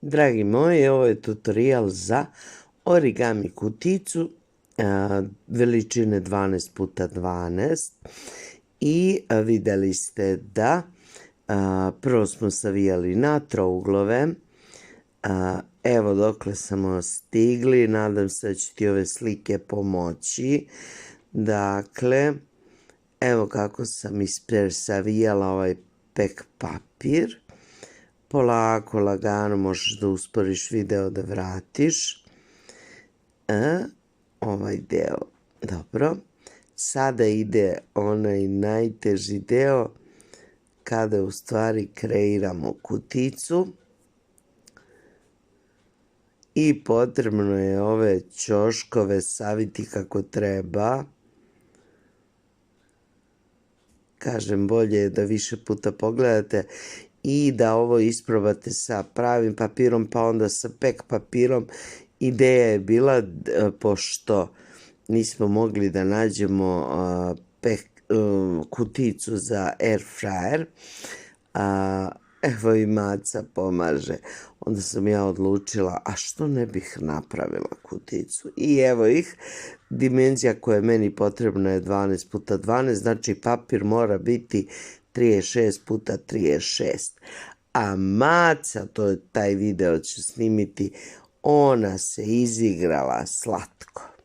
Dragi moji, ovo je tutorial za origami kuticu veličine 12x12 i vidjeli ste da prvo smo savijali na trouglove. Evo dokle smo stigli, nadam se da će ti ove slike pomoći. Dakle, evo kako sam ispresavijala ovaj pek papir. Polako, lagano, možeš da usporiš video da vratiš. Ovaj deo, dobro. Sada ide onaj najteži deo kada u stvari kreiramo kuticu. I potrebno je ove ćoškove saviti kako treba. Kažem, bolje je da više puta pogledate i da ovo isprobate sa pravim papirom, pa onda sa pek papirom. Ideja je bila, pošto nismo mogli da nađemo kuticu za air fryer, evo i Maca pomaže, onda sam ja odlučila, a što ne bih napravila kuticu. I evo ih, dimenzija koja je meni potrebna je 12x12, znači papir mora biti 36x36. A Maca, taj video ću snimiti, ona se izigrala slatko.